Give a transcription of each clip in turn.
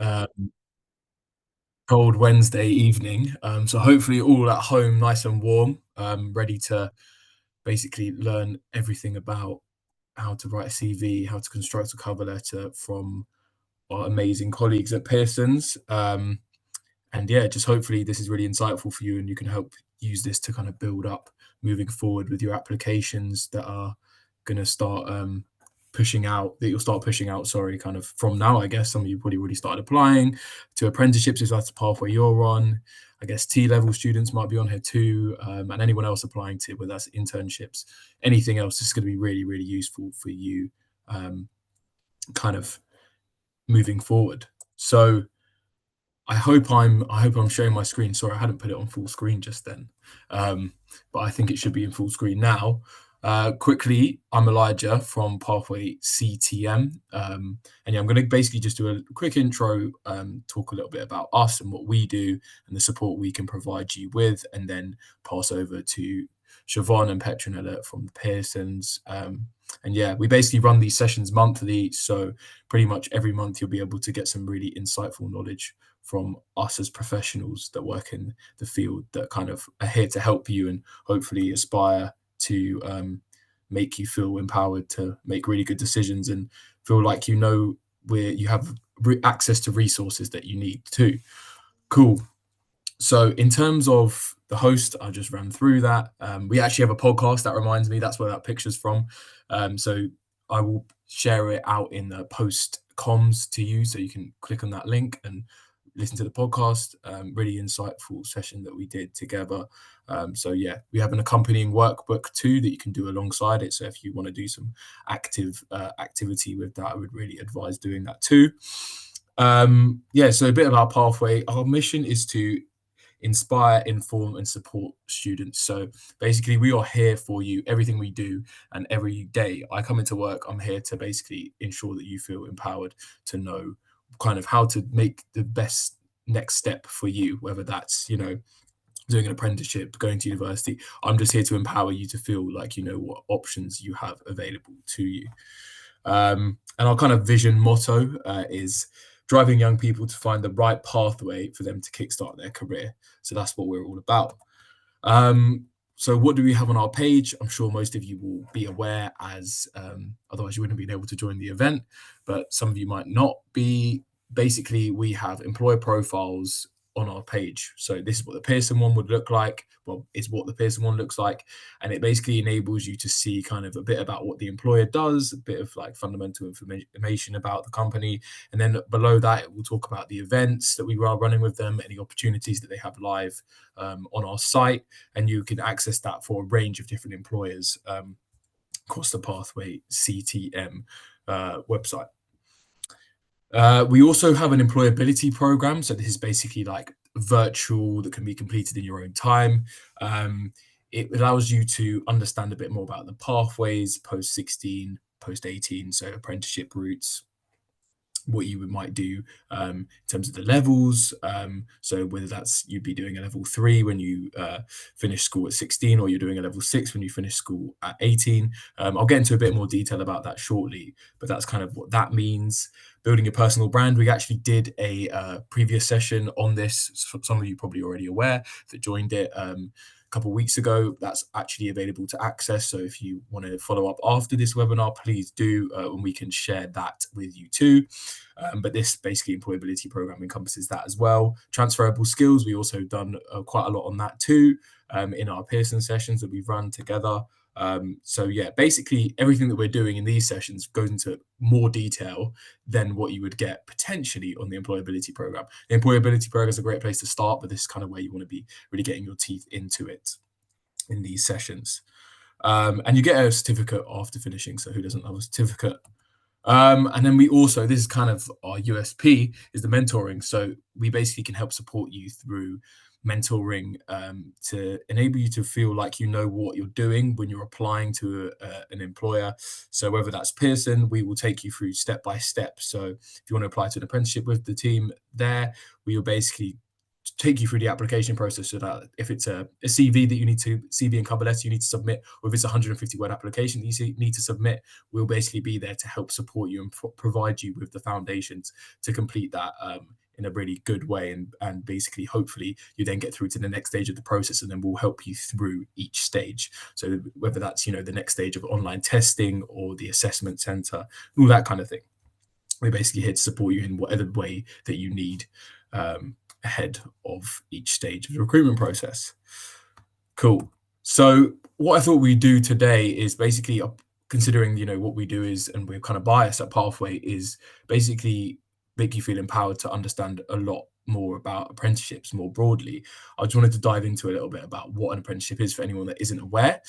uh, cold Wednesday evening. So hopefully all at home, nice and warm, ready to basically learn everything about how to write a CV, how to construct a cover letter from our amazing colleagues at Pearson's. And yeah, just hopefully this is really insightful for you and you can help use this to kind of build up moving forward with your applications that are going to start pushing out, that you'll start pushing out, sorry, kind of from now. I guess some of you probably already started applying to apprenticeships if that's the pathway you're on. I guess T-level students might be on here too, and anyone else applying to, whether that's internships, anything else, is going to be really, really useful for you, kind of moving forward. So I hope I'm showing my screen. Sorry, I hadn't put it on full screen just then, but I think it should be in full screen now. Quickly, I'm Elijah from Pathway CTM, and yeah, I'm going to basically just do a quick intro, talk a little bit about us and what we do and the support we can provide you with, and then pass over to Siobhan and Petronella from the Pearsons. And yeah, we basically run these sessions monthly, so pretty much every month you'll be able to get some really insightful knowledge from us as professionals that work in the field that kind of are here to help you and hopefully aspire to make you feel empowered to make really good decisions and feel like you know where you have access to resources that you need too. Cool. So in terms of the host, I just ran through that. We actually have a podcast, that reminds me, that's where that picture's from. So I will share it out in the post comms to you, so you can click on that link and listen to the podcast. Really insightful session that we did together. So yeah, we have an accompanying workbook too that you can do alongside it. So if you want to do some activity with that, I would really advise doing that too. Yeah, so a bit about Pathway. Our mission is to inspire, inform, and support students. So basically, we are here for you, everything we do, and every day I come into work, I'm here to basically ensure that you feel empowered to know kind of how to make the best next step for you, whether that's, doing an apprenticeship, going to university. I'm just here to empower you to feel like you know what options you have available to you. And our kind of vision motto is driving young people to find the right pathway for them to kickstart their career. So that's what we're all about. So what do we have on our page? I'm sure most of you will be aware, as otherwise you wouldn't have been able to join the event, but some of you might not be. Basically, we have employer profiles on our page. So this is what the Pearson one would look like. Well, it's what the Pearson one looks like. And it basically enables you to see kind of a bit about what the employer does, a bit of like fundamental information about the company. And then below that, it will talk about the events that we are running with them, any opportunities that they have live on our site. And you can access that for a range of different employers across the Pathway CTM website. We also have an employability program. So this is basically like virtual that can be completed in your own time. It allows you to understand a bit more about the pathways post 16, post 18, so apprenticeship routes, what you might do in terms of the levels. So whether that's you'd be doing a level 3 when you finish school at 16, or you're doing a level 6 when you finish school at 18. I'll get into a bit more detail about that shortly, but that's kind of what that means. Building your personal brand. We actually did a previous session on this. Some of you probably already aware that joined it a couple of weeks ago. That's actually available to access. So if you want to follow up after this webinar, please do, and we can share that with you too. But this basically employability program encompasses that as well. Transferable skills, we also done quite a lot on that too in our Pearson sessions that we've run together. So yeah, basically everything that we're doing in these sessions goes into more detail than what you would get potentially on the employability program. The employability program is a great place to start, but this is kind of where you want to be really getting your teeth into it in these sessions. And you get a certificate after finishing, so who doesn't love a certificate? And then we also, this is kind of our USP, is the mentoring. So we basically can help support you through mentoring to enable you to feel like you know what you're doing when you're applying to an employer. So whether that's Pearson, we will take you through step by step. So if you want to apply to an apprenticeship with the team there, we will basically take you through the application process so that if it's a CV that you need to CV and cover letter you need to submit, or if it's a 150-word application that you need to submit, we'll basically be there to help support you and provide you with the foundations to complete that in a really good way, and basically hopefully you then get through to the next stage of the process, and then we'll help you through each stage. So whether that's the next stage of online testing or the assessment center, all that kind of thing, we're basically here to support you in whatever way that you need ahead of each stage of the recruitment process. Cool. So what I thought we'd do today is basically, considering what we do is, and we're kind of biased at Pathway, is basically make you feel empowered to understand a lot more about apprenticeships more broadly. I just wanted to dive into a little bit about what an apprenticeship is for anyone that isn't aware.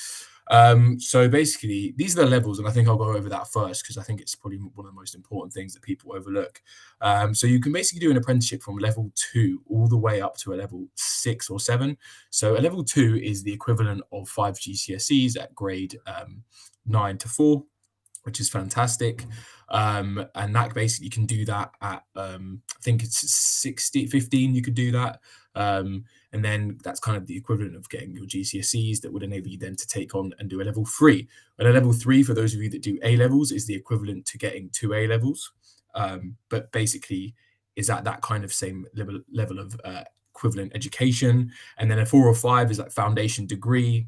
So basically, these are the levels, and I think I'll go over that first because I think it's probably one of the most important things that people overlook. So you can basically do an apprenticeship from level 2 all the way up to a level 6 or 7. So a level 2 is the equivalent of 5 GCSEs at grade 9 to 4, which is fantastic. And that basically can do that at, I think it's 15, you could do that. And then that's kind of the equivalent of getting your GCSEs that would enable you then to take on and do a level 3. And a level 3, for those of you that do A levels, is the equivalent to getting 2 A levels. But basically is at that kind of same level of equivalent education. And then a 4 or 5 is like foundation degree.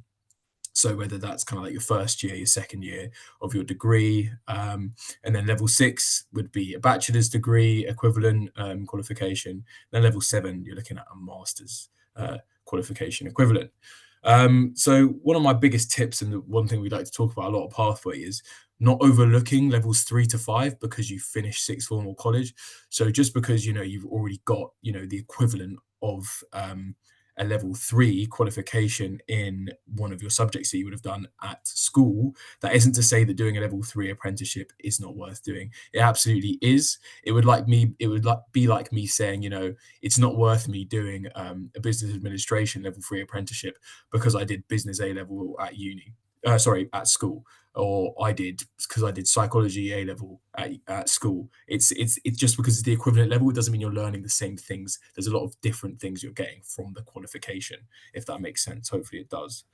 So whether that's kind of like your first year, your second year of your degree, and then level 6 would be a bachelor's degree equivalent qualification. Then level 7, you're looking at a master's qualification equivalent. So one of my biggest tips, and the one thing we like to talk about a lot of Pathway, is not overlooking levels 3 to 5 because you finish sixth form or college. So just because you've already got the equivalent of a level 3 qualification in one of your subjects that you would have done at school, that isn't to say that doing a level 3 apprenticeship is not worth doing. It absolutely is. It would be like me saying, it's not worth me doing a business administration level 3 apprenticeship because I did business A level at at school, or I did because I did psychology A level at school. It's just because it's the equivalent level. It doesn't mean you're learning the same things. There's a lot of different things you're getting from the qualification, if that makes sense. Hopefully it does.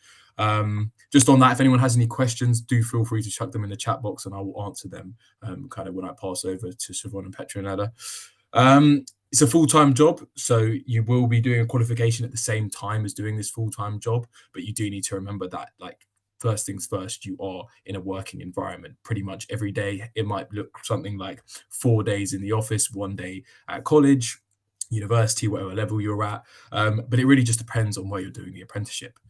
Just on that, if anyone has any questions, do feel free to chuck them in the chat box and I will answer them kind of when I pass over to Siobhan and Petronella. It's a full-time job, so you will be doing a qualification at the same time as doing this full-time job, but you do need to remember that, like, first things first, you are in a working environment pretty much every day. It might look something like 4 days in the office, 1 day at college, university, whatever level you're at, but it really just depends on where you're doing the apprenticeship.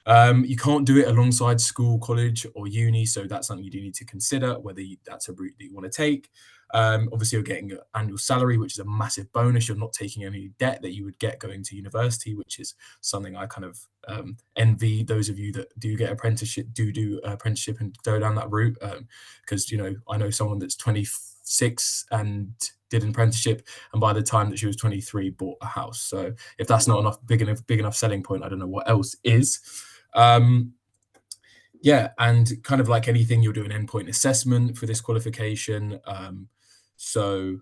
You can't do it alongside school, college, or uni, so that's something you do need to consider, whether that's a route that you want to take. Obviously, you're getting an annual salary, which is a massive bonus. You're not taking any debt that you would get going to university, which is something I kind of envy those of you that do get apprenticeship, do apprenticeship and go down that route. Because I know someone that's 26 and did an apprenticeship, and by the time that she was 23, bought a house. So if that's not enough big enough selling point, I don't know what else is. Yeah, and kind of like anything, you'll do an endpoint assessment for this qualification. So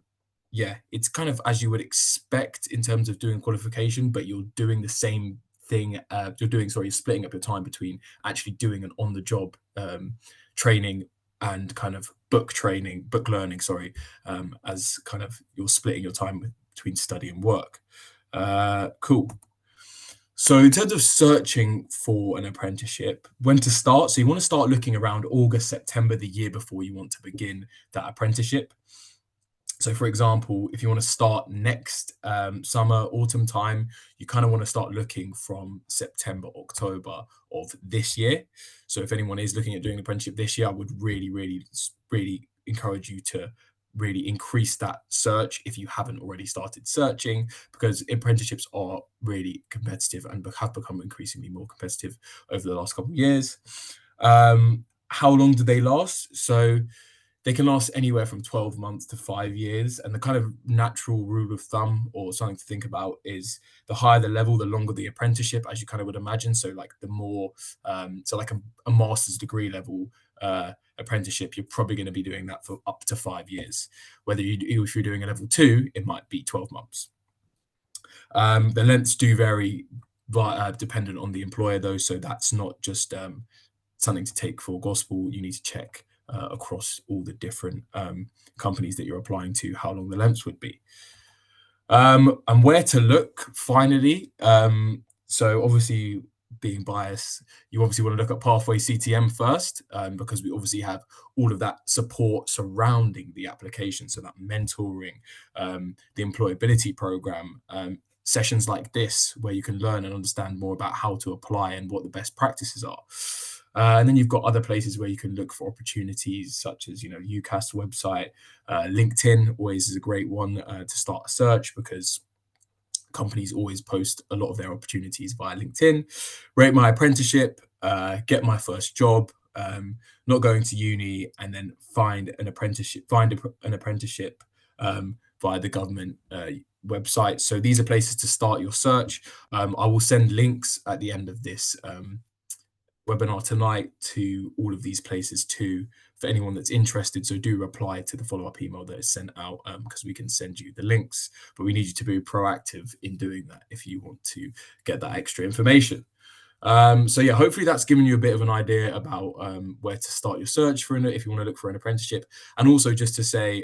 yeah, it's kind of as you would expect in terms of doing qualification, but you're doing the same thing. You're splitting up your time between actually doing an on-the-job training and kind of book learning, as kind of you're splitting your time between study and work. Cool. So in terms of searching for an apprenticeship, when to start? So you want to start looking around August, September, the year before you want to begin that apprenticeship. So for example, if you want to start next summer, autumn time, you kind of want to start looking from September, October of this year. So if anyone is looking at doing an apprenticeship this year, I would really, really, really encourage you to really increase that search if you haven't already started searching, because apprenticeships are really competitive and have become increasingly more competitive over the last couple of years. How long do they last? So they can last anywhere from 12 months to 5 years. And the kind of natural rule of thumb, or something to think about, is the higher the level, the longer the apprenticeship, as you kind of would imagine. So like the more, so like a master's degree level apprenticeship, you're probably going to be doing that for up to 5 years. If you're doing a level 2, it might be 12 months. The lengths do vary dependent on the employer, though, so that's not just something to take for gospel. You need to check across all the different companies that you're applying to how long the lengths would be. And where to look, finally. So obviously, being biased, you obviously want to look at Pathway CTM first, because we obviously have all of that support surrounding the application. So that mentoring, the employability program, sessions like this, where you can learn and understand more about how to apply and what the best practices are. And then you've got other places where you can look for opportunities, such as UCAS website, LinkedIn always is a great one to start a search, because companies always post a lot of their opportunities via LinkedIn. Rate my apprenticeship, get my first job, not going to uni, and then find an apprenticeship via the government website. So these are places to start your search. I will send links at the end of this webinar tonight to all of these places too, for anyone that's interested. So do reply to the follow-up email that is sent out, because we can send you the links, but we need you to be proactive in doing that if you want to get that extra information. So yeah, hopefully that's given you a bit of an idea about where to start your search for if you want to look for an apprenticeship. And also just to say,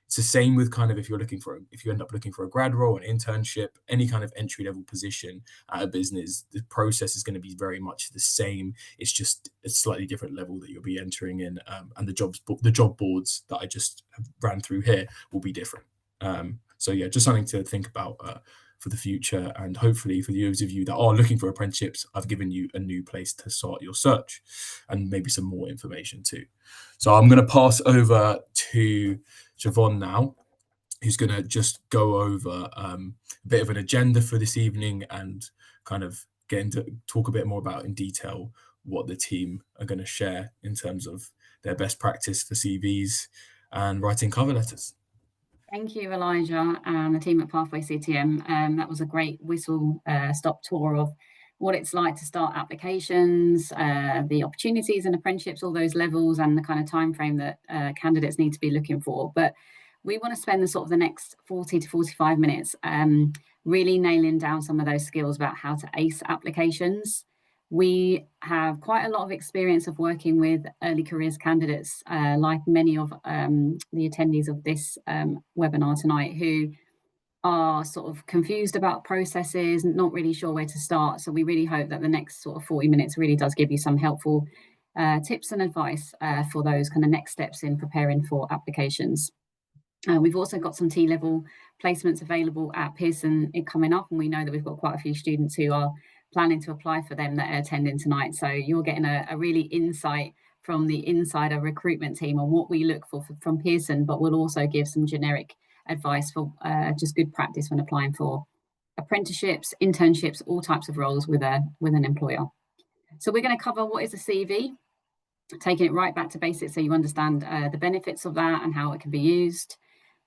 it's the same with kind of if you end up looking for a grad role, an internship, any kind of entry level position at a business, the process is going to be very much the same. It's just a slightly different level that you'll be entering in, and the job boards that I just ran through here will be different. So yeah, just something to think about for the future, and hopefully for those of you that are looking for apprenticeships, I've given you a new place to start your search and maybe some more information too. So I'm going to pass over to Siobhan now, who's going to just go over a bit of an agenda for this evening and kind of talk a bit more about in detail what the team are going to share in terms of their best practice for CVs and writing cover letters. Thank you, Elijah, and the team at Pathway CTM. That was a great whistle-stop tour of what it's like to start applications, the opportunities and apprenticeships, all those levels, and the kind of time frame that candidates need to be looking for. But we want to spend the next 40 to 45 minutes really nailing down some of those skills about how to ace applications. We have quite a lot of experience of working with early careers candidates, like many of the attendees of this webinar tonight, who are sort of confused about processes, not really sure where to start. So we really hope that the next 40 minutes really does give you some helpful tips and advice for those kind of next steps in preparing for applications. We've also got some T-level placements available at Pearson coming up, and we know that we've got quite a few students who are planning to apply for them that are attending tonight. So you're getting a really insight from the insider recruitment team on what we look for from Pearson, but we'll also give some generic advice for just good practice when applying for apprenticeships, internships, all types of roles with an employer. So we're going to cover what is a CV, taking it right back to basics so you understand the benefits of that and how it can be used,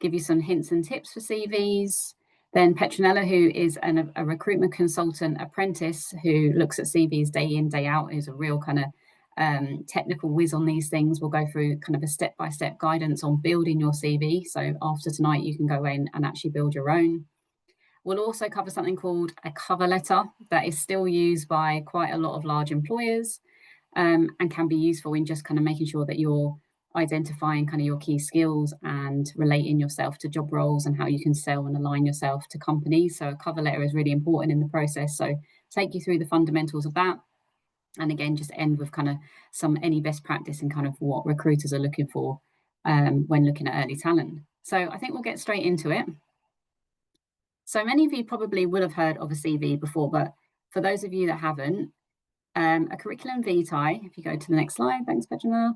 give you some hints and tips for CVs. Then Petronella, who is a recruitment consultant apprentice who looks at CVs day in, day out, is a real kind of technical whiz on these things. We'll go through kind of a step-by-step guidance on building your CV. So after tonight, you can go in and actually build your own. We'll also cover something called a cover letter that is still used by quite a lot of large employers, and can be useful in just kind of making sure that you're identifying kind of your key skills and relating yourself to job roles and how you can sell and align yourself to companies. So a cover letter is really important in the process. So take you through the fundamentals of that. And again, just end with kind of any best practice and kind of what recruiters are looking for when looking at early talent. So I think we'll get straight into it. So many of you probably would have heard of a CV before, but for those of you that haven't, a curriculum vitae, if you go to the next slide, thanks, Petronella,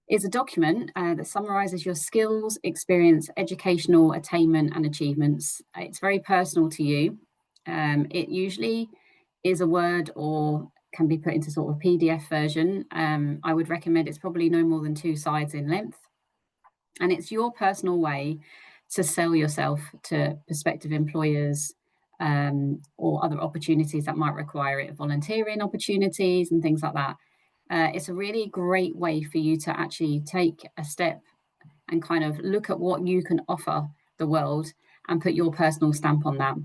is a document that summarises your skills, experience, educational attainment and achievements. It's very personal to you. It usually is a Word or can be put into sort of PDF version. I would recommend it's probably no more than 2 sides in length. And it's your personal way to sell yourself to prospective employers, or other opportunities that might require it, volunteering opportunities and things like that. It's a really great way for you to actually take a step and kind of look at what you can offer the world and put your personal stamp on that.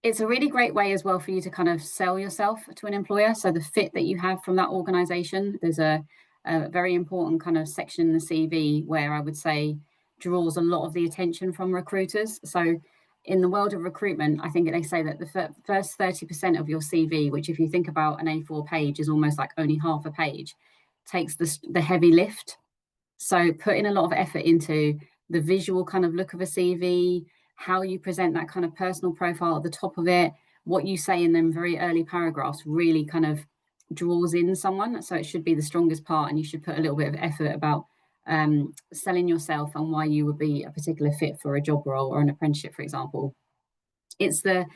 It's a really great way as well for you to kind of sell yourself to an employer. So the fit that you have from that organization, there's a very important kind of section in the CV where I would say draws a lot of the attention from recruiters. So in the world of recruitment, I think they say that the first 30% of your CV, which if you think about an A4 page is almost like only half a page, takes the heavy lift. So putting a lot of effort into the visual kind of look of a CV, how you present that kind of personal profile at the top of it, what you say in them very early paragraphs really kind of draws in someone. So it should be the strongest part, and you should put a little bit of effort about selling yourself and why you would be a particular fit for a job role or an apprenticeship, for example. It's the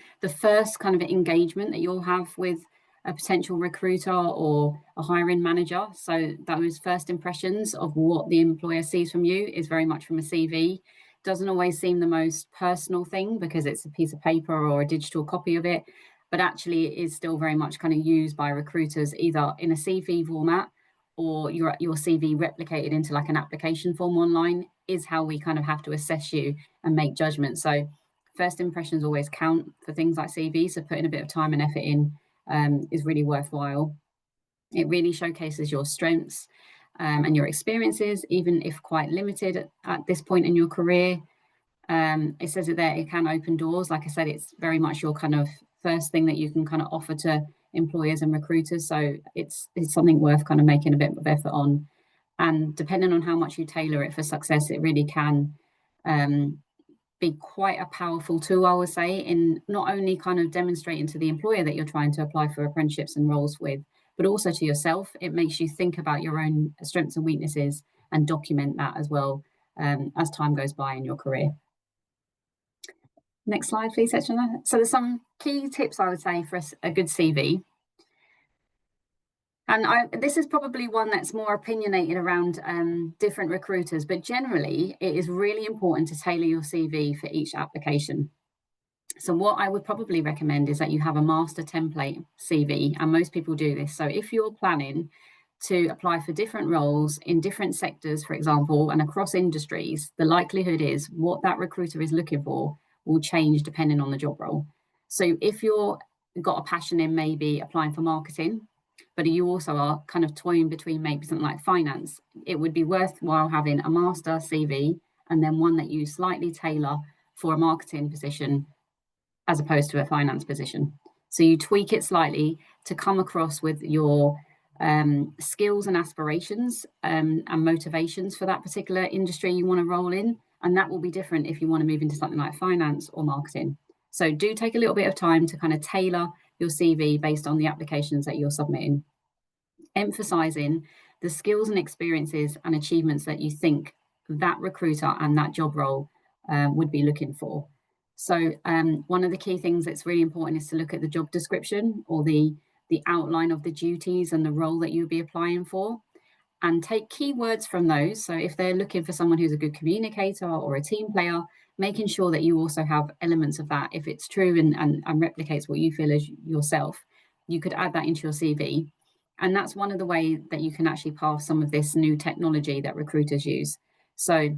first kind of engagement that you'll have with a potential recruiter or a hiring manager. So those first impressions of what the employer sees from you is very much from a CV. Doesn't always seem the most personal thing because it's a piece of paper or a digital copy of it, but actually it is still very much kind of used by recruiters either in a CV format or your CV replicated into like an application form online is how we kind of have to assess you and make judgments. So first impressions always count for things like CV. So putting a bit of time and effort in is really worthwhile. It really showcases your strengths and your experiences, even if quite limited at this point in your career. It says it there, it can open doors. Like I said, it's very much your kind of first thing that you can kind of offer to employers and recruiters. So it's something worth kind of making a bit of effort on. And depending on how much you tailor it for success, it really can be quite a powerful tool, I would say, in not only kind of demonstrating to the employer that you're trying to apply for apprenticeships and roles with, but also to yourself. It makes you think about your own strengths and weaknesses and document that as well as time goes by in your career. Next slide, please, Section. So there's some key tips I would say for a good CV. And this is probably one that's more opinionated around different recruiters, but generally it is really important to tailor your CV for each application. So what I would probably recommend is that you have a master template CV, and most people do this. So if you're planning to apply for different roles in different sectors, for example, and across industries, the likelihood is what that recruiter is looking for will change depending on the job role. So if you're got a passion in maybe applying for marketing, but you also are kind of toying between maybe something like finance, it would be worthwhile having a master CV and then one that you slightly tailor for a marketing position as opposed to a finance position. So you tweak it slightly to come across with your skills and aspirations and motivations for that particular industry you want to roll in. And that will be different if you want to move into something like finance or marketing. So do take a little bit of time to kind of tailor your CV based on the applications that you're submitting, emphasizing the skills and experiences and achievements that you think that recruiter and that job role would be looking for. So one of the key things that's really important is to look at the job description or the outline of the duties and the role that you'll be applying for, and take keywords from those. So if they're looking for someone who's a good communicator or a team player, making sure that you also have elements of that. If it's true and replicates what you feel as yourself, you could add that into your CV. And that's one of the ways that you can actually pass some of this new technology that recruiters use. So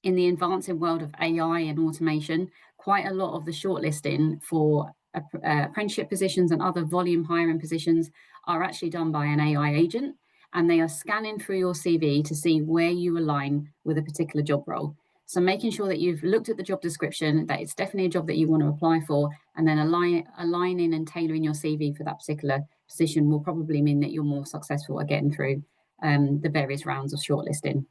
in the advancing world of AI and automation, quite a lot of the shortlisting for apprenticeship positions and other volume hiring positions are actually done by an AI agent, and they are scanning through your CV to see where you align with a particular job role. So making sure that you've looked at the job description, that it's definitely a job that you want to apply for, and then aligning and tailoring your CV for that particular position will probably mean that you're more successful at getting through the various rounds of shortlisting.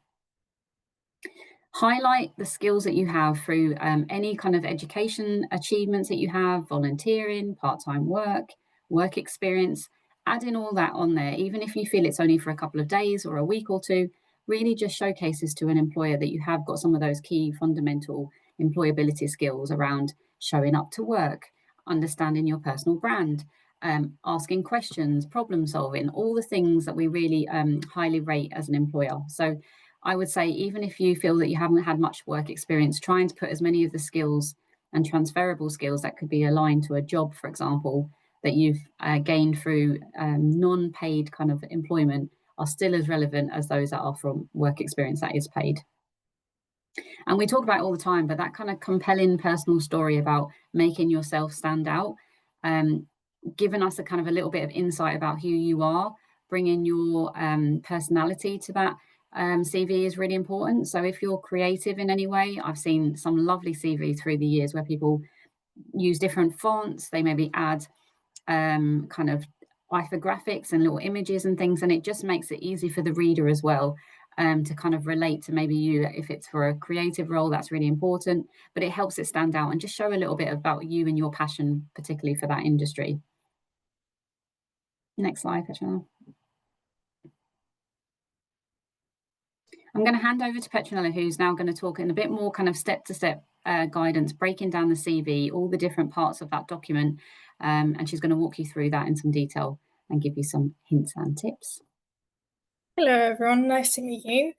Highlight the skills that you have through any kind of education achievements that you have, volunteering, part-time work experience. Adding all that on there, even if you feel it's only for a couple of days or a week or two, really just showcases to an employer that you have got some of those key fundamental employability skills around showing up to work, understanding your personal brand, asking questions, problem solving, all the things that we really highly rate as an employer. So I would say, even if you feel that you haven't had much work experience, trying to put as many of the skills and transferable skills that could be aligned to a job, for example, that you've gained through non-paid kind of employment are still as relevant as those that are from work experience that is paid. And we talk about it all the time, but that kind of compelling personal story about making yourself stand out, um, giving us a kind of a little bit of insight about who you are, bringing your personality to that CV is really important. So if you're creative in any way, I've seen some lovely CVs through the years where people use different fonts, they maybe add kind of infographics and little images and things, and it just makes it easy for the reader as well, to kind of relate to maybe you. If it's for a creative role, that's really important, but it helps it stand out and just show a little bit about you and your passion, particularly for that industry. Next slide, Petronella. I'm going to hand over to Petronella, who's now going to talk in a bit more kind of step-to-step guidance, breaking down the CV, all the different parts of that document, and she's going to walk you through that in some detail and give you some hints and tips. Hello everyone, nice to meet you.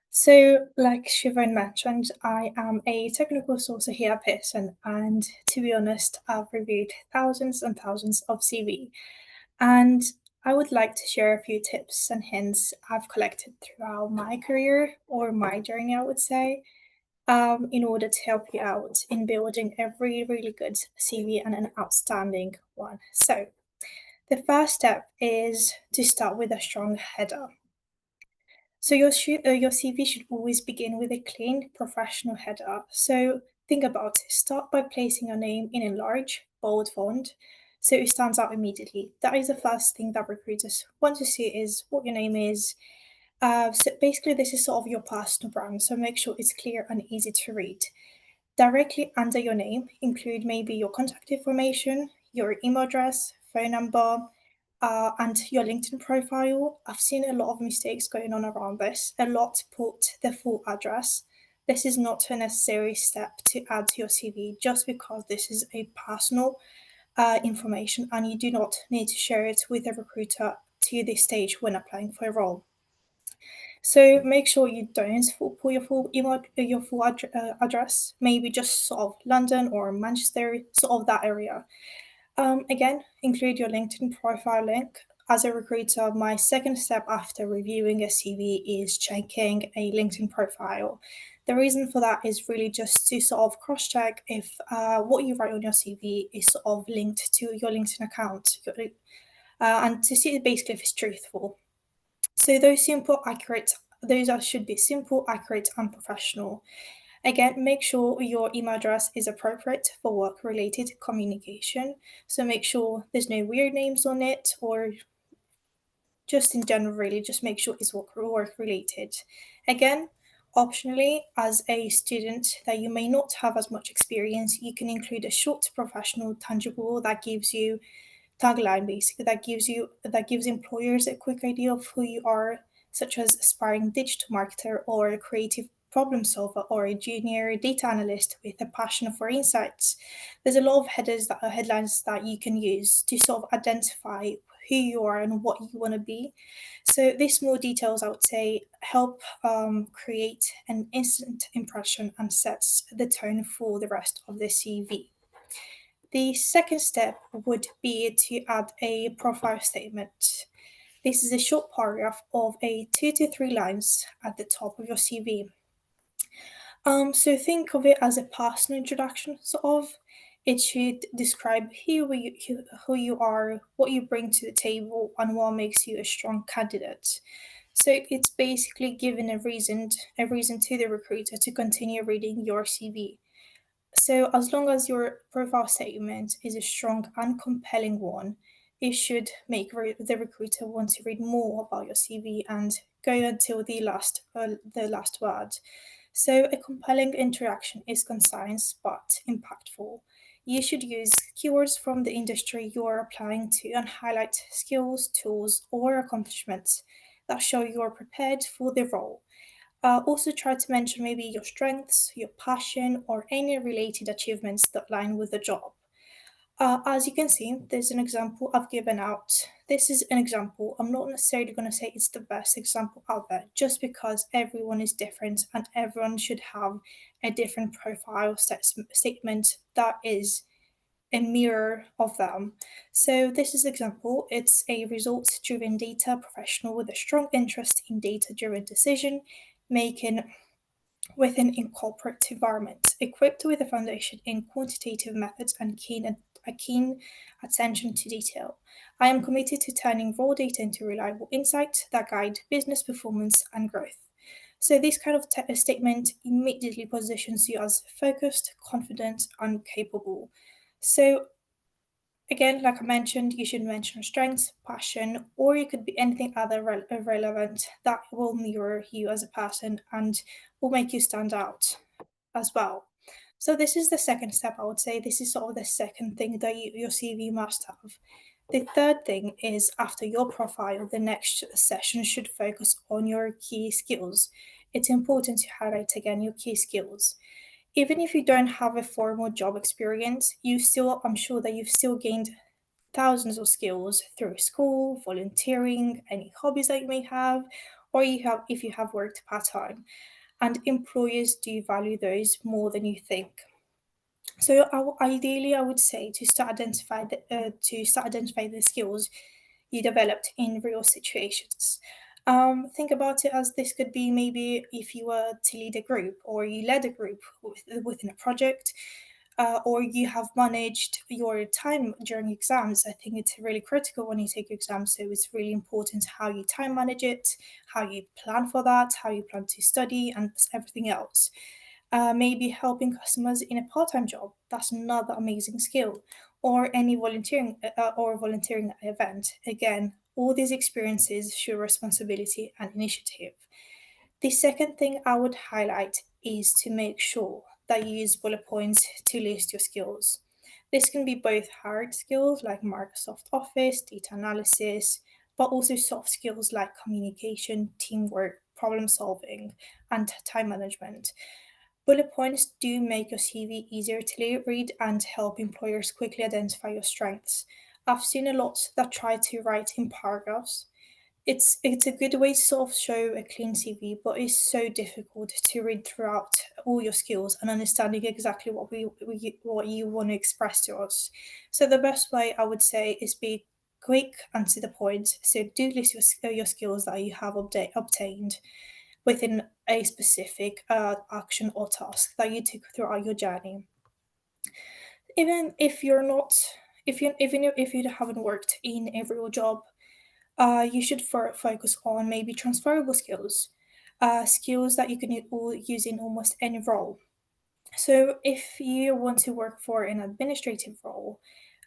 So, like Siobhan mentioned, I am a technical sourcer here at Pearson, and to be honest, I've reviewed thousands and thousands of CV, and I would like to share a few tips and hints I've collected throughout my career or my journey, I would say, in order to help you out in building a really, really good CV and an outstanding one. So, the first step is to start with a strong header. So your CV should always begin with a clean, professional header. So think about it. Start by placing your name in a large, bold font, so it stands out immediately. That is the first thing that recruiters want to see is what your name is. So basically, this is sort of your personal brand. So make sure it's clear and easy to read. Directly under your name, include maybe your contact information, your email address, phone number, and your LinkedIn profile. I've seen a lot of mistakes going on around this. A lot put the full address. This is not a necessary step to add to your CV just because this is a personal information and you do not need to share it with a recruiter to this stage when applying for a role. So make sure you don't put your full email, your full address. Maybe just sort of London or Manchester, sort of that area. Again, include your LinkedIn profile link. As a recruiter, my second step after reviewing a CV is checking a LinkedIn profile. The reason for that is really just to sort of cross check if what you write on your CV is sort of linked to your LinkedIn account, and to see basically if it's truthful. So those should be simple, accurate, and professional. Again, make sure your email address is appropriate for work-related communication. So make sure there's no weird names on it, or just in general, really, just make sure it's work-related. Again, optionally, as a student that you may not have as much experience, you can include a short professional tangible that gives you tagline basically that gives employers a quick idea of who you are, such as aspiring digital marketer or a creative problem solver or a junior data analyst with a passion for insights. There's a lot of headlines that you can use to sort of identify who you are and what you want to be. So these small details, I would say, help create an instant impression and sets the tone for the rest of the CV. The second step would be to add a profile statement. This is a short paragraph of 2 to 3 lines at the top of your CV. So think of it as a personal introduction, sort of. It should describe who you are, what you bring to the table, and what makes you a strong candidate. So it's basically giving a reason to the recruiter to continue reading your CV. So, as long as your profile statement is a strong and compelling one, it should make the recruiter want to read more about your CV and go until the last word. So, a compelling introduction is concise but impactful. You should use keywords from the industry you are applying to and highlight skills, tools, or accomplishments that show you are prepared for the role. Also, try to mention maybe your strengths, your passion, or any related achievements that align with the job. As you can see, there's an example I've given out. This is an example. I'm not necessarily going to say it's the best example out there, just because everyone is different and everyone should have a different profile statement that is a mirror of them. So this is example. It's a results-driven data professional with a strong interest in data-driven decision making within a corporate environment, equipped with a foundation in quantitative methods and a keen attention to detail. I am committed to turning raw data into reliable insights that guide business performance and growth. So, this kind of statement immediately positions you as focused, confident, and capable. So, again, like I mentioned, you should mention strengths, passion, or it could be anything other relevant that will mirror you as a person and will make you stand out as well. So this is the second step, I would say. This is sort of the second thing that your CV must have. The third thing is after your profile, the next session should focus on your key skills. It's important to highlight again your key skills. Even if you don't have a formal job experience, I'm sure that you've still gained thousands of skills through school, volunteering, any hobbies that you may have, or if you have worked part-time. And employers do value those more than you think. So ideally, I would say to start identify the skills you developed in real situations. Think about it as this could be maybe if you were to lead a group or you led a group within a project, or you have managed your time during exams. I think it's really critical when you take exams, so it's really important how you time manage it, how you plan for that, how you plan to study, and everything else. Maybe helping customers in a part-time job. That's another amazing skill. Or any volunteering event. Again, all these experiences show responsibility and initiative. The second thing I would highlight is to make sure that you use bullet points to list your skills. This can be both hard skills like Microsoft Office, data analysis, but also soft skills like communication, teamwork, problem solving, and time management. Bullet points do make your CV easier to read and help employers quickly identify your strengths. I've seen a lot that try to write in paragraphs. It's a good way to sort of show a clean CV, but it's so difficult to read throughout all your skills and understanding exactly what you want to express to us. So the best way I would say is be quick and to the point. So do list your skills that you have obtained within a specific action or task that you took throughout your journey. Even if you're not, if you haven't worked in a real job, you should focus on maybe transferable skills, skills that you can use in almost any role. So if you want to work for an administrative role,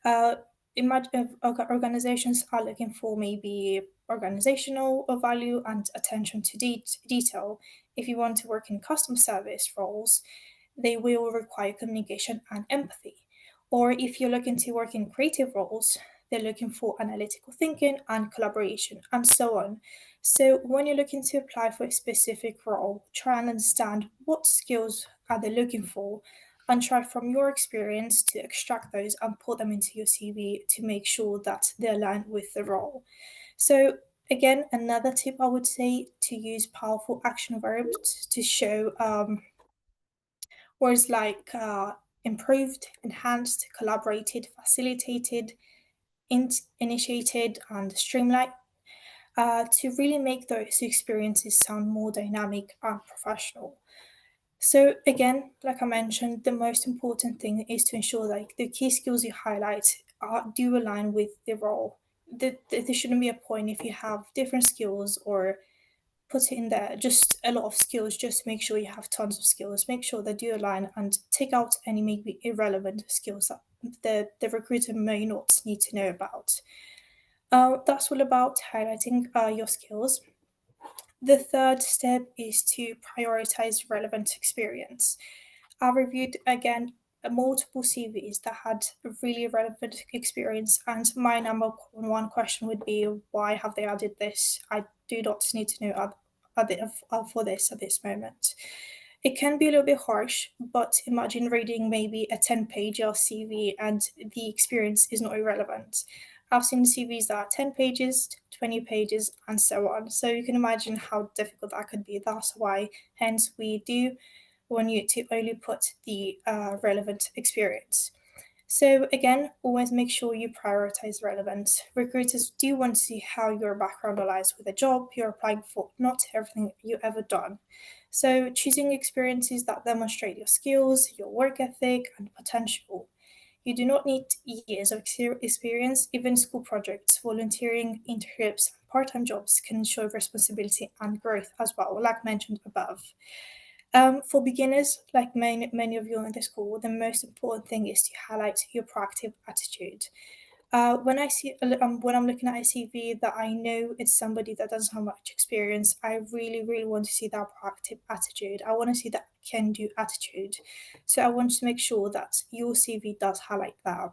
uh, imagine organizations are looking for maybe organizational value and attention to detail. If you want to work in customer service roles, they will require communication and empathy. Or if you're looking to work in creative roles, they're looking for analytical thinking and collaboration, and so on. So when you're looking to apply for a specific role, try and understand what skills are they looking for, and try from your experience to extract those and put them into your CV to make sure that they align with the role. So again, another tip I would say to use powerful action verbs to show words like improved, enhanced, collaborated, facilitated, initiated, and streamlined to really make those experiences sound more dynamic and professional. So again, like I mentioned, the most important thing is to ensure that the key skills you highlight do align with the role. There shouldn't be a point if you have different skills or put it in there just a lot of skills. Just make sure you have tons of skills, make sure they do align, and take out any maybe irrelevant skills that the recruiter may not need to know about. That's all about highlighting your skills. The third step is to prioritize relevant experience. I reviewed again multiple CVs that had a really relevant experience, and my number one question would be, why have they added this? I do not need to know for this at this moment. It can be a little bit harsh, but imagine reading maybe a 10-page CV and the experience is not irrelevant. I've seen CVs that are 10 pages, 20 pages, and so on. So you can imagine how difficult that could be. That's why, hence, we do want you to only put the relevant experience. So again, always make sure you prioritize relevance. Recruiters do want to see how your background aligns with the job you're applying for, not everything you've ever done. So choosing experiences that demonstrate your skills, your work ethic, and potential. You do not need years of experience. Even school projects, volunteering, internships, part-time jobs can show responsibility and growth as well, like mentioned above. For beginners, like many of you in the school, the most important thing is to highlight your proactive attitude. When I'm looking at a CV that I know it's somebody that doesn't have much experience, I really want to see that proactive attitude. I want to see that can-do attitude. So I want to make sure that your CV does highlight that.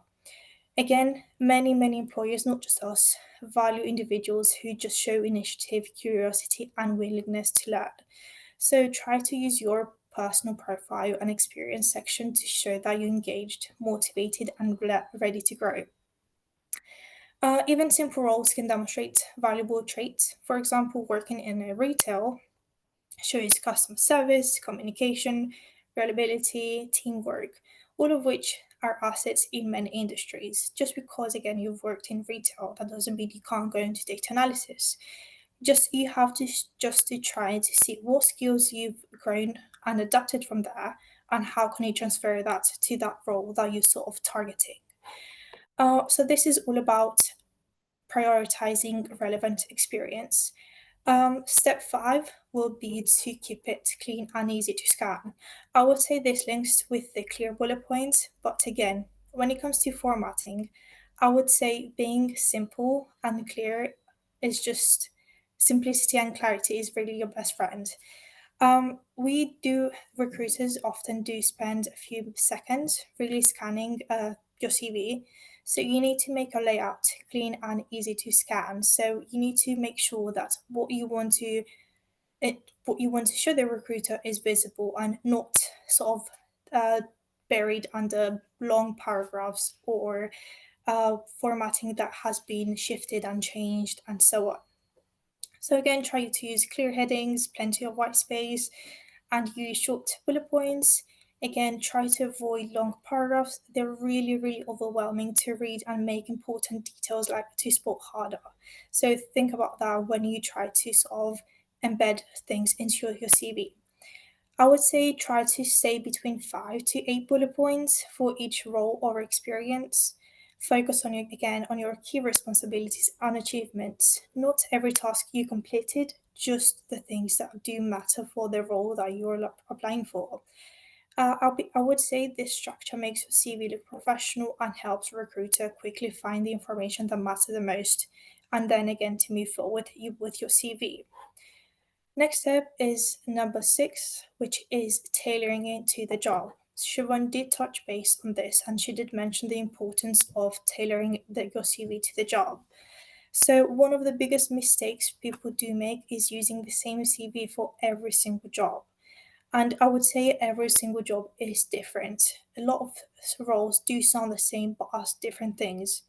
Again, many employers, not just us, value individuals who just show initiative, curiosity, and willingness to learn. So try to use your personal profile and experience section to show that you're engaged, motivated, and ready to grow. Even simple roles can demonstrate valuable traits. For example, working in a retail shows customer service, communication, reliability, teamwork, all of which are assets in many industries. Just because, again, you've worked in retail, that doesn't mean you can't go into data analysis. Just you have to just to try to see what skills you've grown and adapted from there, and how can you transfer that to that role that you're sort of targeting. So this is all about prioritizing relevant experience. Step 5 will be to keep it clean and easy to scan. I would say this links with the clear bullet points, but again, when it comes to formatting, I would say being simple and clear is just simplicity and clarity is really your best friend. Recruiters often do spend a few seconds really scanning your CV. So you need to make a layout clean and easy to scan. So you need to make sure that what you want to show the recruiter is visible and not sort of buried under long paragraphs or formatting that has been shifted and changed and so on. So again, try to use clear headings, plenty of white space, and use short bullet points. Again, try to avoid long paragraphs. They're really overwhelming to read and make important details like to spot harder. So think about that when you try to sort of embed things into your CV. I would say try to stay between 5 to 8 bullet points for each role or experience. Focus on your key responsibilities and achievements. Not every task you completed, just the things that do matter for the role that you're applying for. I would say this structure makes your CV look professional and helps a recruiter quickly find the information that matters the most, and then again to move forward with your CV. Next step is number 6, which is tailoring it to the job. Siobhan did touch base on this, and she did mention the importance of tailoring your CV to the job. So one of the biggest mistakes people do make is using the same CV for every single job. And I would say every single job is different. A lot of roles do sound the same but ask different things.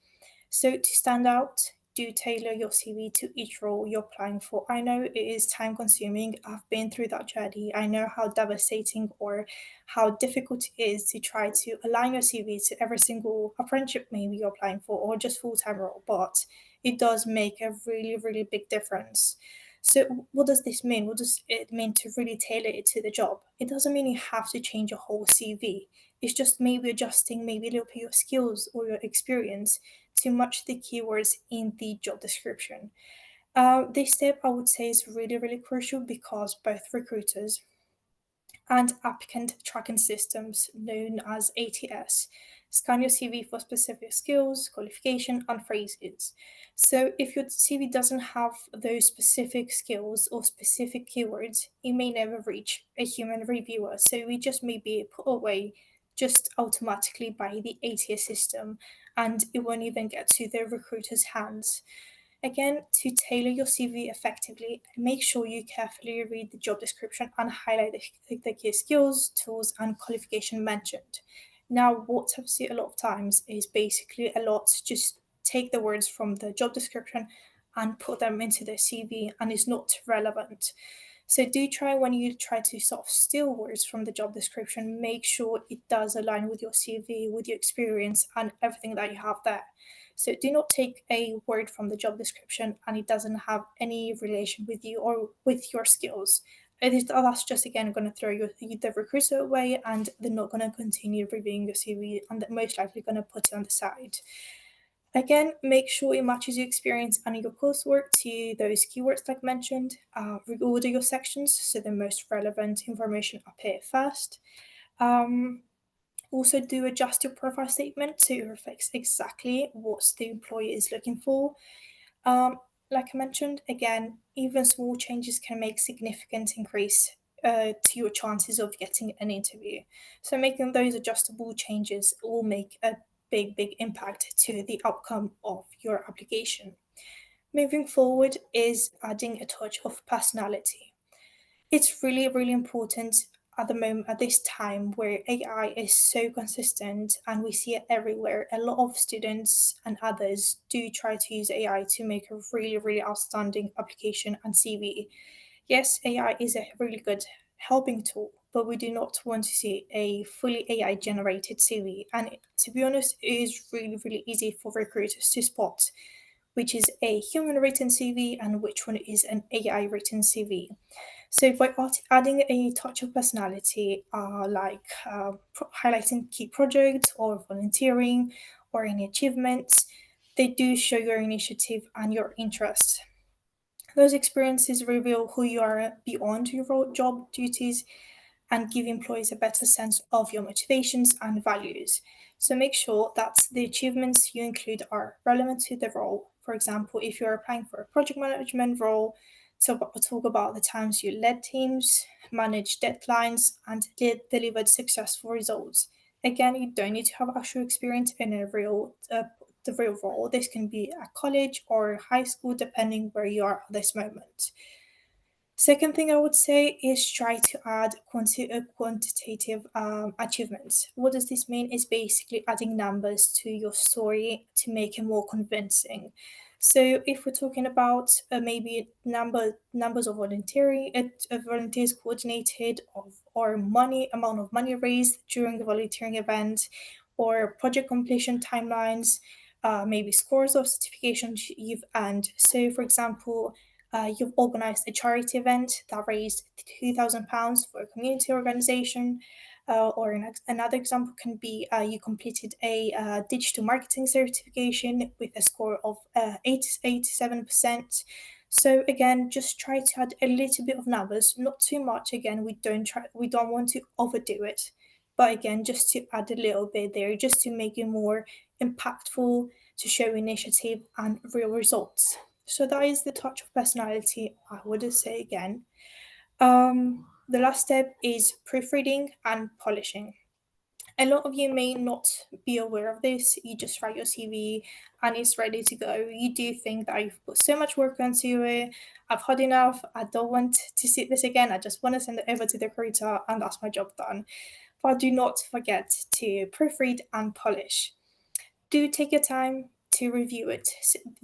So to stand out, do tailor your CV to each role you're applying for. I know it is time consuming. I've been through that journey. I know how devastating or how difficult it is to try to align your CV to every single apprenticeship maybe you're applying for or just full-time role, but it does make a really big difference. So what does this mean? What does it mean to really tailor it to the job? It doesn't mean you have to change your whole CV. It's just maybe adjusting maybe a little bit your skills or your experience to match the keywords in the job description. This step I would say is really crucial because both recruiters and applicant tracking systems known as ATS scan your CV for specific skills, qualification, and phrases. So if your CV doesn't have those specific skills or specific keywords, it may never reach a human reviewer. So we just may be put away just automatically by the ATS system, and it won't even get to the recruiter's hands. Again, to tailor your CV effectively, make sure you carefully read the job description and highlight the key skills, tools, and qualification mentioned. Now, what I've seen a lot of times is basically a lot just take the words from the job description and put them into the CV, and it's not relevant. So do try when you try to sort of steal words from the job description, make sure it does align with your CV, with your experience, and everything that you have there. So do not take a word from the job description and it doesn't have any relation with you or with your skills That's just again going to throw the recruiter away, and they're not going to continue reviewing your CV, and they're most likely going to put it on the side. Again, make sure it matches your experience and your coursework to those keywords like mentioned. Reorder your sections so the most relevant information appear first. Also, do adjust your profile statement so it reflects exactly what the employer is looking for. Like I mentioned, again, even small changes can make significant increase to your chances of getting an interview. So making those adjustable changes will make a big impact to the outcome of your application. Moving forward is adding a touch of personality. It's really important at the moment, at this time where AI is so consistent and we see it everywhere. A lot of students and others do try to use AI to make a really outstanding application and CV. Yes, AI is a really good helping tool, but we do not want to see a fully AI generated CV. And to be honest, it is really easy for recruiters to spot which is a human written CV and which one is an AI written CV. So by adding a touch of personality, highlighting key projects or volunteering or any achievements, they do show your initiative and your interest. Those experiences reveal who you are beyond your job duties and give employees a better sense of your motivations and values. So make sure that the achievements you include are relevant to the role. For example, if you're applying for a project management role, talk about the times you led teams, managed deadlines, and delivered successful results. Again, you don't need to have actual experience in the real role. This can be at college or high school, depending where you are at this moment. Second thing I would say is try to add quantitative achievements. What does this mean? Is basically adding numbers to your story to make it more convincing. So if we're talking about maybe numbers of volunteers coordinated, or amount of money raised during the volunteering event, or project completion timelines, maybe scores of certifications you've earned. So for example, you've organised a charity event that raised £2,000 for a community organisation. Another example can be you completed a digital marketing certification with a score of 87%. So again, just try to add a little bit of numbers, not too much. Again, we don't want to overdo it, but again, just to add a little bit there, just to make it more impactful, to show initiative and real results. So that is the touch of personality, I would say again. The last step is proofreading and polishing. A lot of you may not be aware of this. You just write your CV and it's ready to go. You do think that you've put so much work into it. I've had enough. I don't want to see this again. I just want to send it over to the recruiter and that's my job done. But do not forget to proofread and polish. Do take your time to review it,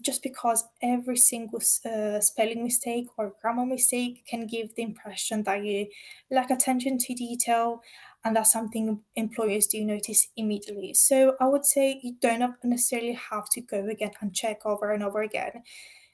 just because every single spelling mistake or grammar mistake can give the impression that you lack attention to detail, and that's something employers do notice immediately. So I would say you don't necessarily have to go again and check over and over again.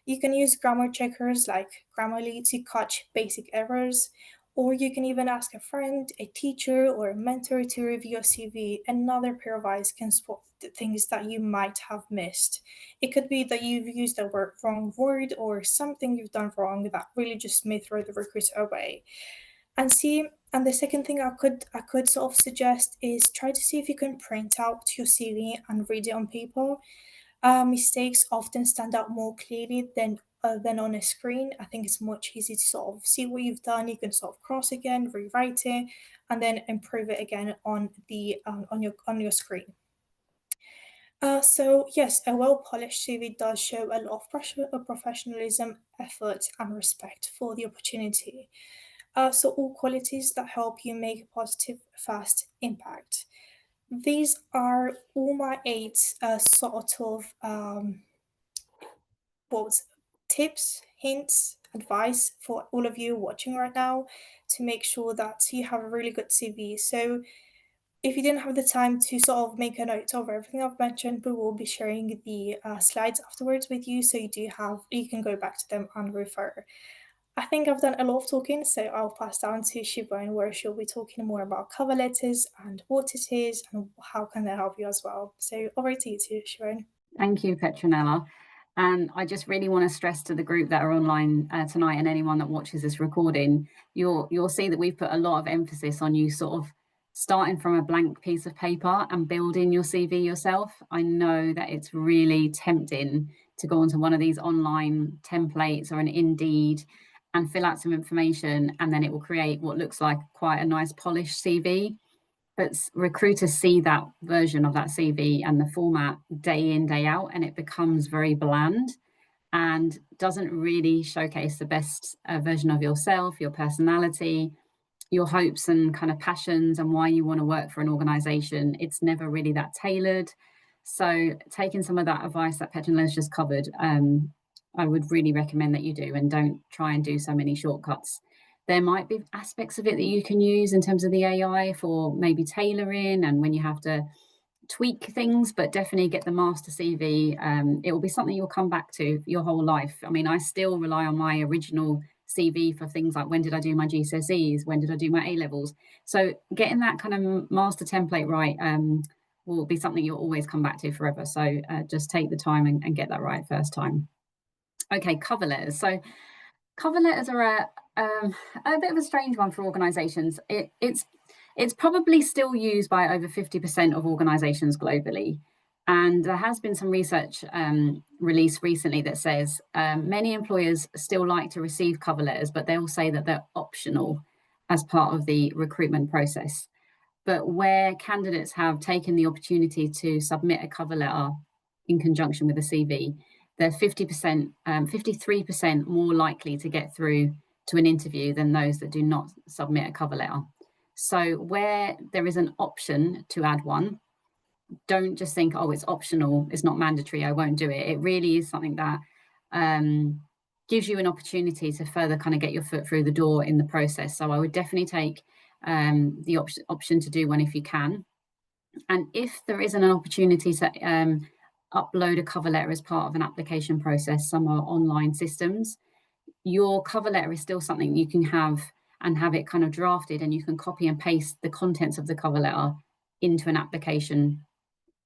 You can use grammar checkers like Grammarly to catch basic errors, or you can even ask a friend, a teacher, or a mentor to review your CV. Another pair of eyes can spot the things that you might have missed. It could be that you've used the wrong word or something you've done wrong that really just may throw the recruiter away. And the second thing I could sort of suggest is try to see if you can print out your CV and read it on paper. Mistakes often stand out more clearly than on a screen. I think it's much easier to sort of see what you've done. You can sort of cross again, rewrite it, and then improve it again on your screen. So yes, a well-polished CV does show a lot of professionalism, effort, and respect for the opportunity. So all qualities that help you make a positive, fast impact. These are all my eight sort of tips, hints, advice for all of you watching right now to make sure that you have a really good CV. So if you didn't have the time to sort of make a note of everything I've mentioned, we will be sharing the slides afterwards with you, so you can go back to them and refer. I think I've done a lot of talking, so I'll pass down to Siobhan, where she'll be talking more about cover letters and what it is and how can they help you as well. So over to you too, Siobhan. Thank you, Petronella. And I just really want to stress to the group that are online tonight, and anyone that watches this recording, you'll see that we've put a lot of emphasis on you sort of starting from a blank piece of paper and building your CV yourself. I know that it's really tempting to go onto one of these online templates or an Indeed and fill out some information, and then it will create what looks like quite a nice polished CV. But recruiters see that version of that CV and the format day in, day out, and it becomes very bland and doesn't really showcase the best version of yourself, your personality, your hopes and kind of passions, and why you want to work for an organization. It's never really that tailored. So taking some of that advice that Petronella's just covered, I would really recommend that you do, and don't try and do so many shortcuts. There might be aspects of it that you can use in terms of the AI for maybe tailoring and when you have to tweak things, but definitely get the master CV. It will be something you'll come back to your whole life. I mean, I still rely on my original CV for things like when did I do my GCSEs, when did I do my A levels. So getting that kind of master template right will be something you'll always come back to forever. So just take the time and get that right first time. Okay, cover letters. So cover letters are a bit of a strange one for organisations. It's probably still used by over 50% of organisations globally. And there has been some research released recently that says many employers still like to receive cover letters, but they'll say that they're optional as part of the recruitment process. But where candidates have taken the opportunity to submit a cover letter in conjunction with a CV, they're 50%, 53% more likely to get through to an interview than those that do not submit a cover letter. So where there is an option to add one, don't just think, oh, it's optional, it's not mandatory, I won't do it. It really is something that gives you an opportunity to further kind of get your foot through the door in the process. So I would definitely take the option to do one if you can. And if there isn't an opportunity to upload a cover letter as part of an application process, some are online systems, your cover letter is still something you can have and have it kind of drafted, and you can copy and paste the contents of the cover letter into an application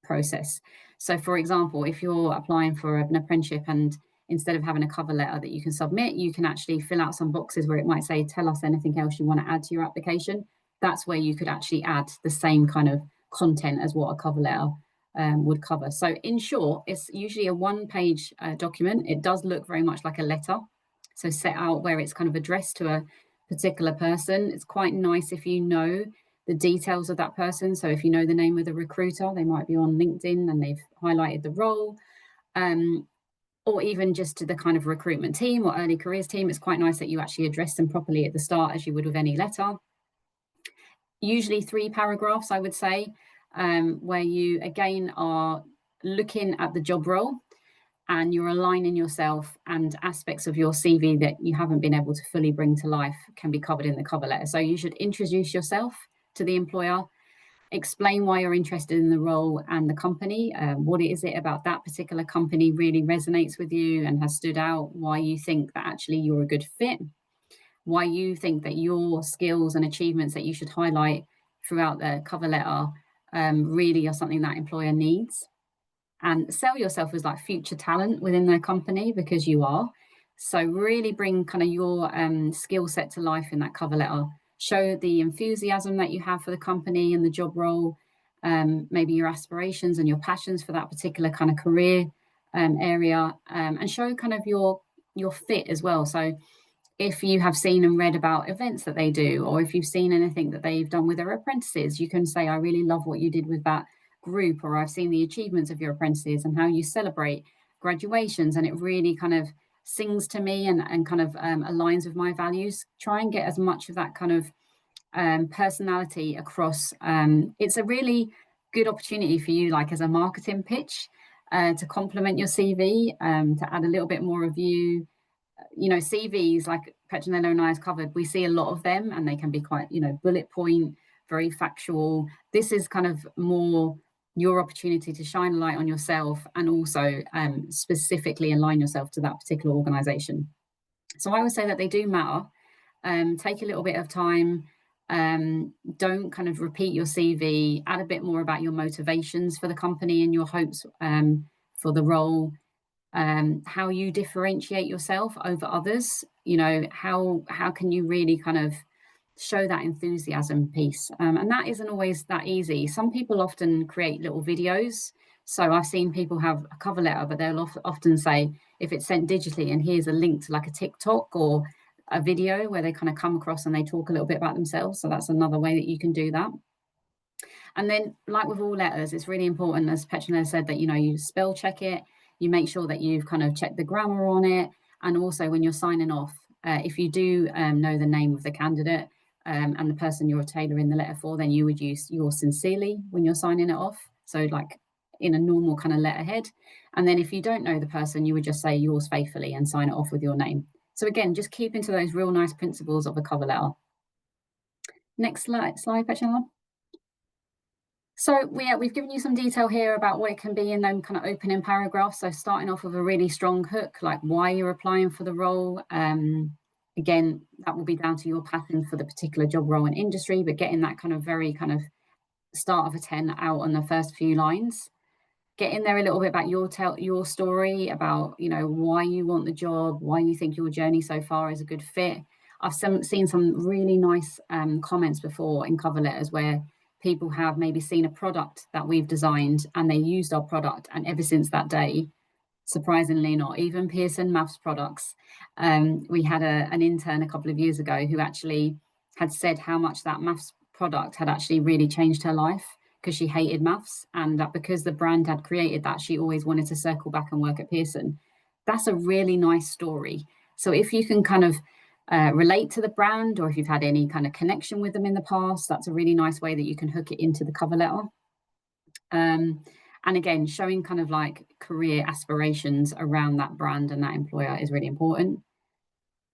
process. So for example, if you're applying for an apprenticeship and instead of having a cover letter that you can submit, you can actually fill out some boxes where it might say, tell us anything else you want to add to your application. That's where you could actually add the same kind of content as what a cover letter would cover. So in short, it's usually a one-page document. It does look very much like a letter. So set out where it's kind of addressed to a particular person. It's quite nice if you know the details of that person. So if you know the name of the recruiter, they might be on LinkedIn and they've highlighted the role, or even just to the kind of recruitment team or early careers team. It's quite nice that you actually address them properly at the start as you would with any letter. Usually 3 paragraphs, I would say, where you again are looking at the job role and you're aligning yourself, and aspects of your CV that you haven't been able to fully bring to life can be covered in the cover letter. So you should introduce yourself to the employer, explain why you're interested in the role and the company, what is it about that particular company really resonates with you and has stood out, why you think that actually you're a good fit, why you think that your skills and achievements that you should highlight throughout the cover letter really are something that employer needs. And sell yourself as like future talent within their company, because you are. So really bring kind of your skill set to life in that cover letter. Show the enthusiasm that you have for the company and the job role, maybe your aspirations and your passions for that particular kind of career area, and show kind of your fit as well. So if you have seen and read about events that they do, or if you've seen anything that they've done with their apprentices, you can say, I really love what you did with that group, or I've seen the achievements of your apprentices and how you celebrate graduations, and it really kind of sings to me and kind of aligns with my values. Try and get as much of that kind of personality across. It's a really good opportunity for you, like as a marketing pitch, to complement your CV, to add a little bit more of you. You know, CVs, like Petronella and I has covered, we see a lot of them and they can be quite, you know, bullet point, very factual. This is kind of more your opportunity to shine a light on yourself and also specifically align yourself to that particular organization. So I would say that they do matter. Take a little bit of time. Don't kind of repeat your CV. Add a bit more about your motivations for the company and your hopes for the role. How you differentiate yourself over others. You know, how can you really kind of show that enthusiasm piece? And that isn't always that easy. Some people often create little videos. So I've seen people have a cover letter, but they'll often say, if it's sent digitally and here's a link to like a TikTok or a video where they kind of come across and they talk a little bit about themselves. So that's another way that you can do that. And then, like with all letters, it's really important, as Petronella said, that, you know, you spell check it, you make sure that you've kind of checked the grammar on it. And also when you're signing off, if you do know the name of the candidate and the person you're tailoring the letter for, then you would use yours sincerely when you're signing it off. So like in a normal kind of letterhead. And then if you don't know the person, you would just say yours faithfully and sign it off with your name. So again, just keeping to those real nice principles of a cover letter. Next slide, Petronella. So we've given you some detail here about what it can be in them kind of opening paragraphs. So starting off with a really strong hook, like why you're applying for the role. Again, that will be down to your passion for the particular job role and industry, but getting that kind of very kind of start of a 10 out on the first few lines. Get in there a little bit about your story, about, you know, why you want the job, why you think your journey so far is a good fit. I've seen some really nice comments before in cover letters where people have maybe seen a product that we've designed and they used our product, and ever since that day, surprisingly not even Pearson maths products. We had an intern a couple of years ago who actually had said how much that maths product had actually really changed her life, because she hated maths, and that because the brand had created that, she always wanted to circle back and work at Pearson. That's a really nice story. So if you can kind of relate to the brand, or if you've had any kind of connection with them in the past, that's a really nice way that you can hook it into the cover letter. And again, showing kind of like career aspirations around that brand and that employer is really important.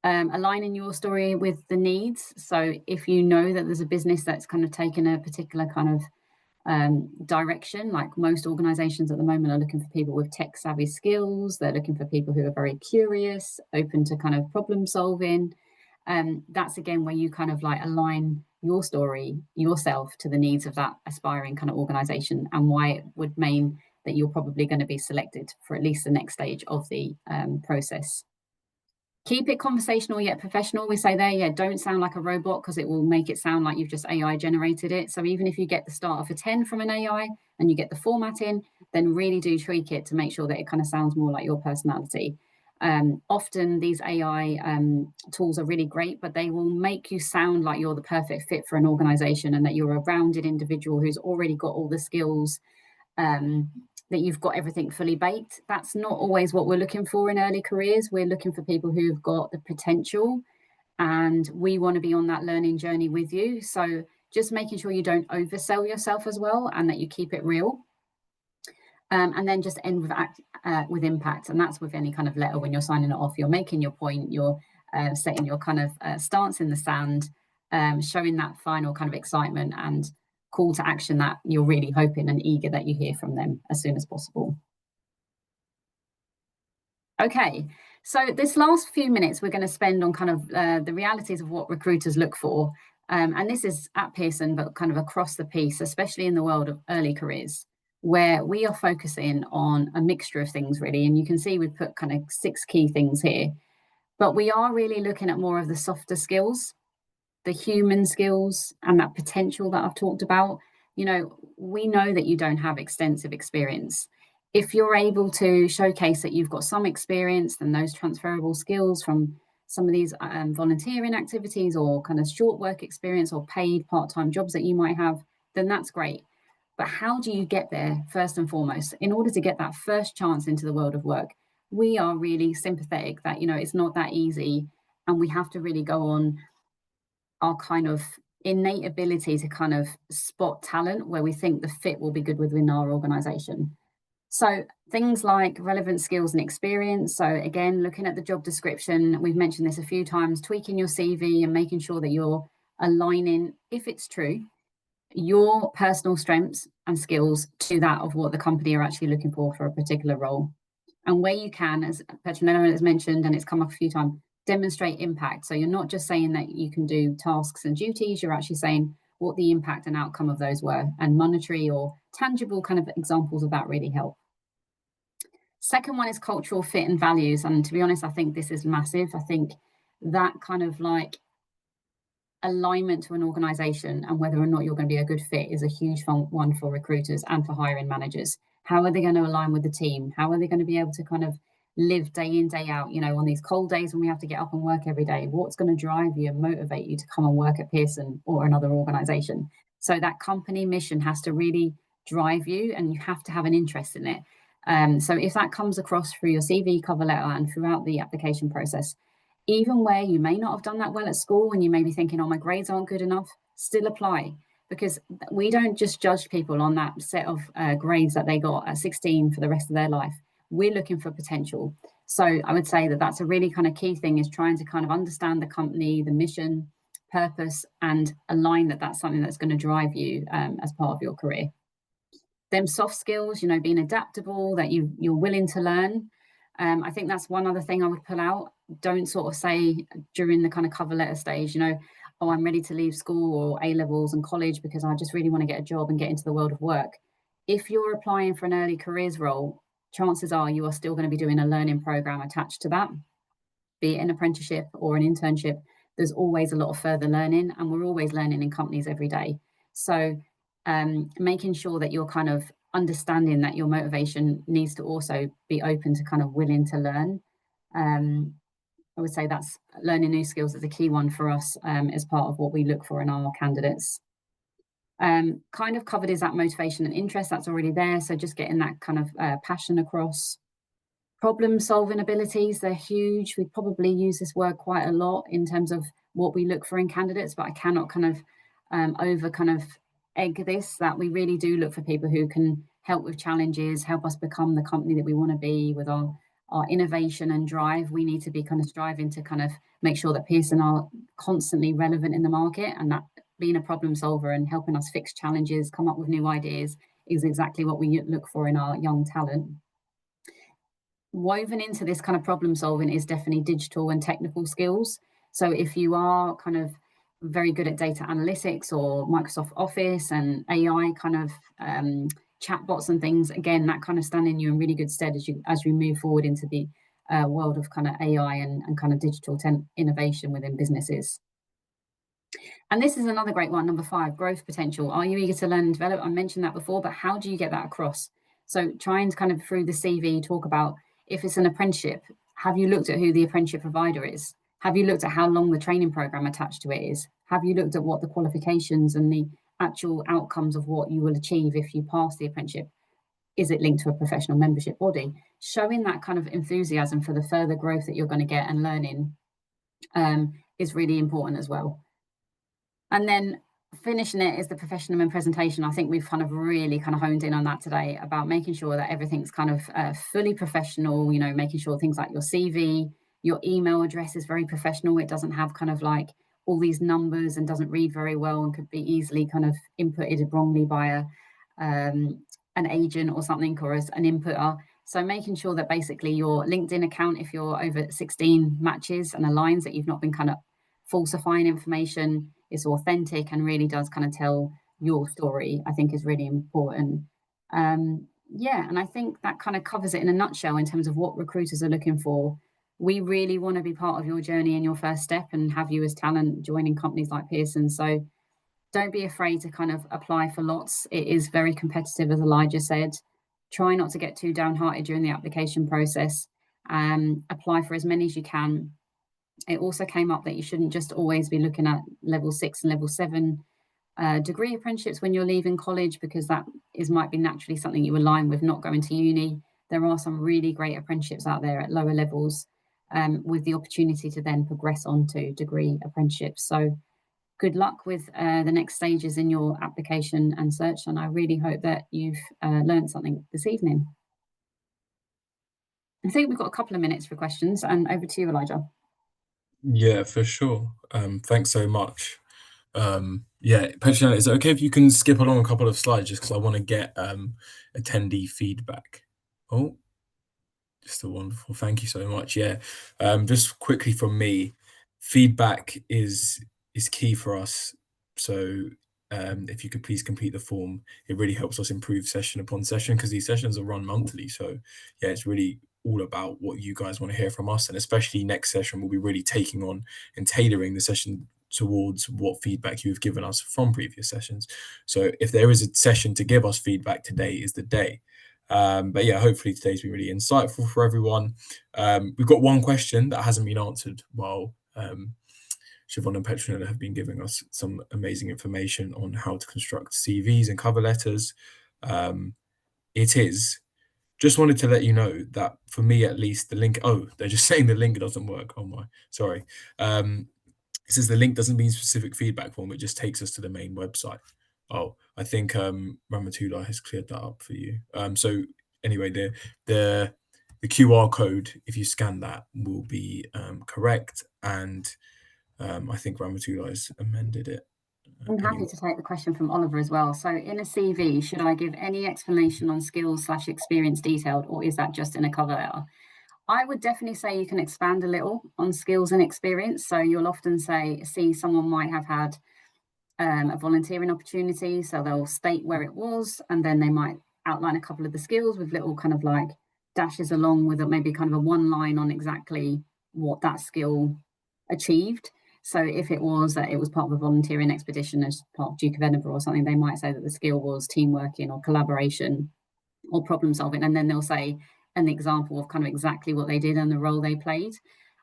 Aligning your story with the needs. So if you know that there's a business that's kind of taken a particular kind of direction, like most organizations at the moment are looking for people with tech savvy skills, they're looking for people who are very curious, open to kind of problem solving. That's again where you kind of like align your story, yourself, to the needs of that aspiring kind of organization, and why it would mean that you're probably going to be selected for at least the next stage of the process. Keep it conversational yet professional. We say there, yeah, don't sound like a robot, because it will make it sound like you've just AI generated it. So even if you get the start of a 10 from an AI and you get the format in, then really do tweak it to make sure that it kind of sounds more like your personality. Often these AI tools are really great, but they will make you sound like you're the perfect fit for an organization and that you're a rounded individual who's already got all the skills, that you've got everything fully baked. That's not always what we're looking for in early careers. We're looking for people who've got the potential, and we want to be on that learning journey with you. So just making sure you don't oversell yourself as well, and that you keep it real. And then just end with impact. And that's with any kind of letter. When you're signing it off, you're making your point, you're setting your kind of stance in the sand, showing that final kind of excitement and call to action that you're really hoping and eager that you hear from them as soon as possible. Okay, so this last few minutes we're going to spend on kind of the realities of what recruiters look for. And this is at Pearson, but kind of across the piece, especially in the world of early careers, where we are focusing on a mixture of things really. And you can see we've put kind of 6 key things here, but we are really looking at more of the softer skills, the human skills, and that potential that I've talked about. You know, we know that you don't have extensive experience. If you're able to showcase that you've got some experience, then those transferable skills from some of these volunteering activities or kind of short work experience or paid part-time jobs that you might have, then that's great. But how do you get there first and foremost? In order to get that first chance into the world of work, we are really sympathetic that, you know, it's not that easy, and we have to really go on our kind of innate ability to kind of spot talent where we think the fit will be good within our organization. So things like relevant skills and experience. So again, looking at the job description, we've mentioned this a few times, tweaking your CV and making sure that you're aligning, if it's true, your personal strengths and skills to that of what the company are actually looking for a particular role. And where you can, as Petronella has mentioned, and it's come up a few times, demonstrate impact. So you're not just saying that you can do tasks and duties, you're actually saying what the impact and outcome of those were, and monetary or tangible kind of examples of that really help. Second one is cultural fit and values. And to be honest, I think this is massive. I think that kind of like alignment to an organization and whether or not you're going to be a good fit is a huge one for recruiters and for hiring managers. How are they going to align with the team? How are they going to be able to kind of live day in, day out, on these cold days when we have to get up and work every day? What's going to drive you and motivate you to come and work at Pearson or another organization? So that company mission has to really drive you, and you have to have an interest in it. So if that comes across through your CV, cover letter, and throughout the application process, even where you may not have done that well at school and you may be thinking, oh, my grades aren't good enough, still apply, because we don't just judge people on that set of grades that they got at 16 for the rest of their life. We're looking for potential. So I would say that that's a really kind of key thing, is trying to kind of understand the company, the mission, purpose, and align that that's something that's going to drive you as part of your career. Them soft skills, being adaptable, that you're willing to learn. I think that's one other thing I would pull out. Don't sort of say during the kind of cover letter stage, oh, I'm ready to leave school or A levels and college because I just really want to get a job and get into the world of work. If you're applying for an early careers role, chances are you are still going to be doing a learning program attached to that, be it an apprenticeship or an internship. There's always a lot of further learning, and we're always learning in companies every day. So making sure that you're kind of understanding that your motivation needs to also be open to kind of willing to learn. I would say that's learning new skills is a key one for us as part of what we look for in our candidates. Kind of covered is that motivation and interest. That's already there. So just getting that kind of passion across. Problem solving abilities, they're huge. We probably use this word quite a lot in terms of what we look for in candidates, but I cannot kind of egg this, that we really do look for people who can help with challenges, help us become the company that we want to be. With our innovation and drive, we need to be kind of striving to kind of make sure that Pearson are constantly relevant in the market, and that being a problem solver and helping us fix challenges, come up with new ideas, is exactly what we look for in our young talent. Woven into this kind of problem solving is definitely digital and technical skills. So if you are kind of very good at data analytics or Microsoft Office and AI kind of chatbots and things, again, that kind of standing you in really good stead as we move forward into the world of kind of AI and kind of digital innovation within businesses. And this is another great one, number 5, growth potential. Are you eager to learn and develop? I mentioned that before, but how do you get that across? So trying to kind of through the CV talk about, if it's an apprenticeship, have you looked at who the apprenticeship provider is? Have you looked at how long the training program attached to it is? Have you looked at what the qualifications and the actual outcomes of what you will achieve if you pass the apprenticeship? Is it linked to a professional membership body? Showing that kind of enthusiasm for the further growth that you're going to get and learning is really important as well. And then finishing it is the professional and presentation. I think we've kind of really kind of honed in on that today, about making sure that everything's kind of fully professional, making sure things like your CV, your email address is very professional. It doesn't have kind of like all these numbers and doesn't read very well and could be easily kind of inputted wrongly by an agent or something, or as an inputter. So making sure that basically your LinkedIn account, if you're over 16, matches and aligns, that you've not been kind of falsifying information, is authentic and really does kind of tell your story, I think is really important. Yeah, and I think that kind of covers it in a nutshell in terms of what recruiters are looking for. We really want to be part of your journey and your first step and have you as talent joining companies like Pearson. So don't be afraid to kind of apply for lots. It is very competitive, as Elijah said. Try not to get too downhearted during the application process. Apply for as many as you can. It also came up that you shouldn't just always be looking at level 6 and level 7 degree apprenticeships when you're leaving college, because that might be naturally something you align with not going to uni. There are some really great apprenticeships out there at lower levels with the opportunity to then progress on to degree apprenticeships. So good luck with the next stages in your application and search, and I really hope that you've learned something this evening. I think we've got a couple of minutes for questions, and over to you, Elijah. Yeah, for sure. Thanks so much. Yeah, Petra, is it okay if you can skip along a couple of slides just because I want to get attendee feedback? Oh, Just a wonderful. Thank you so much. Yeah. Just quickly from me, feedback is key for us. So if you could please complete the form, it really helps us improve session upon session, because these sessions are run monthly. So yeah, it's really all about what you guys want to hear from us, and especially next session we'll be really taking on and tailoring the session towards what feedback you've given us from previous sessions. So if there is a session to give us feedback, today is the day. But yeah, hopefully today's been really insightful for everyone. We've got one question that hasn't been answered while Siobhan and Petronella have been giving us some amazing information on how to construct CVs and cover letters. It is, just wanted to let you know that for me at least, the link, oh, they're just saying the link doesn't work. Oh my, sorry. It says the link doesn't mean specific feedback form, it just takes us to the main website. Oh, I think Ramatullah has cleared that up for you. So anyway, the QR code, if you scan that, will be correct, and I think Ramatullah has amended it. I'm happy to take the question from Oliver as well. So in a CV, should I give any explanation on skills/experience detailed, or is that just in a cover letter? I would definitely say you can expand a little on skills and experience. So you'll often see someone might have had a volunteering opportunity. So they'll state where it was, and then they might outline a couple of the skills with little kind of like dashes along with maybe kind of a one line on exactly what that skill achieved. So if it was that it was part of a volunteering expedition as part of Duke of Edinburgh or something, they might say that the skill was team working or collaboration or problem solving, and then they'll say an example of kind of exactly what they did and the role they played.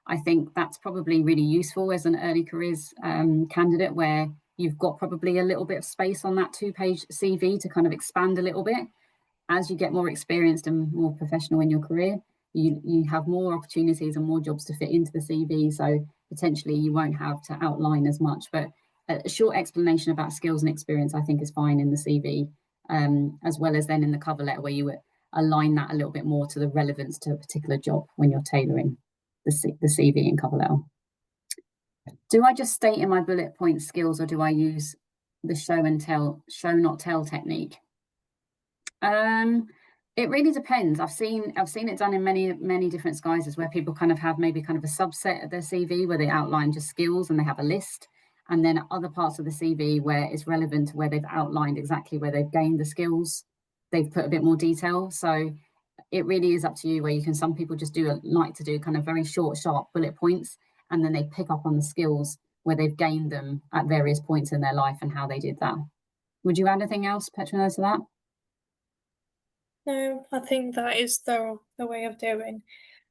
I think that's probably really useful as an early careers candidate, where you've got probably a little bit of space on that 2-page CV to kind of expand a little bit. As you get more experienced and more professional in your career, you have more opportunities and more jobs to fit into the CV. So potentially you won't have to outline as much, but a short explanation about skills and experience, I think, is fine in the CV, as well as then in the cover letter, where you align that a little bit more to the relevance to a particular job when you're tailoring the CV and cover letter. Do I just state in my bullet point skills, or do I use the show not tell technique? It really depends. I've seen it done in many different guises, where people kind of have maybe kind of a subset of their CV where they outline just skills and they have a list, and then other parts of the CV where it's relevant to where they've outlined exactly where they've gained the skills, they've put a bit more detail. So it really is up to you, where you can, some people just like to do kind of very short, sharp bullet points, and then they pick up on the skills where they've gained them at various points in their life and how they did that. Would you add anything else, Petra, to that? No, I think that is the way of doing.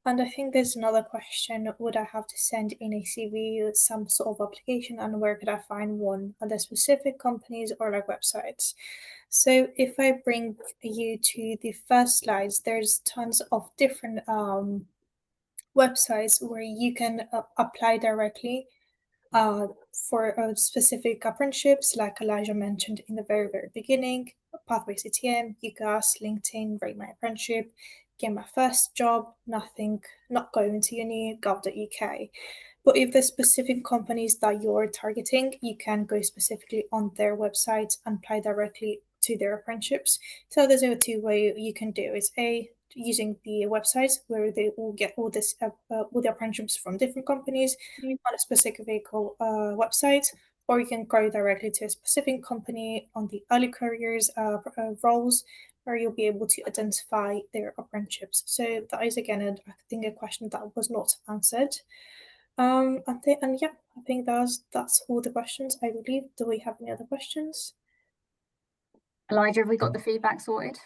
And I think there's another question: would I have to send in a CV, some sort of application, and where could I find one? Are there specific companies or like websites? So if I bring you to the first slides, there's tons of different websites where you can apply directly for specific apprenticeships, like Elijah mentioned in the very beginning: Pathway CTM, UCAS, LinkedIn, Rate My Apprenticeship, Get My First Job, Nothing, Not Going to Uni, gov.uk. But if there's specific companies that you're targeting, you can go specifically on their website and apply directly to their apprenticeships. So there's a two-way you can do. It's using the websites where they will get all the apprenticeships from different companies on a specific vehicle website, or you can go directly to a specific company on the early careers roles, where you'll be able to identify their apprenticeships. So that is again, I think, a question that was not answered. I think that's all the questions, I believe. Do we have any other questions? Elijah, have we got the feedback sorted?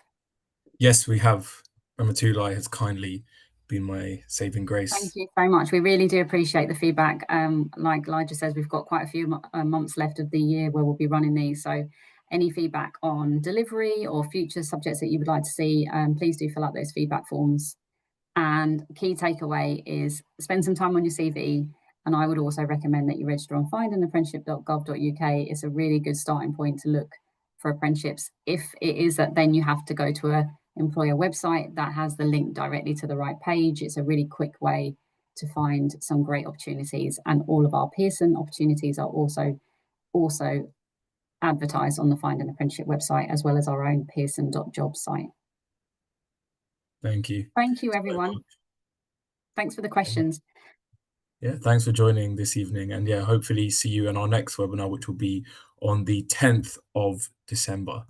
Yes, we have. Ramatullah has kindly been my saving grace. Thank you very much. We really do appreciate the feedback. Like Elijah says, we've got quite a few months left of the year where we'll be running these. So any feedback on delivery or future subjects that you would like to see, please do fill out those feedback forms. And key takeaway is spend some time on your CV. And I would also recommend that you register on findandapprenticeship.gov.uk. It's a really good starting point to look for apprenticeships. If it is that then you have to go to a employer website that has the link directly to the right page, it's a really quick way to find some great opportunities. And all of our Pearson opportunities are also advertised on the Find an Apprenticeship website, as well as our own pearson.jobs site. Thank you. Thank you, so everyone. much. Thanks for the questions. Yeah, thanks for joining this evening. And yeah, hopefully see you in our next webinar, which will be on the 10th of December.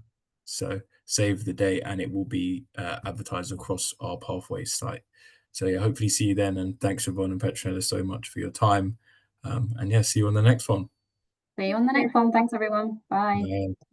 So save the date, and it will be advertised across our Pathways site. So yeah, hopefully see you then. And thanks everyone and Petronella so much for your time. And yeah, see you on the next one. See you on the next one. Thanks, everyone. Bye. Bye.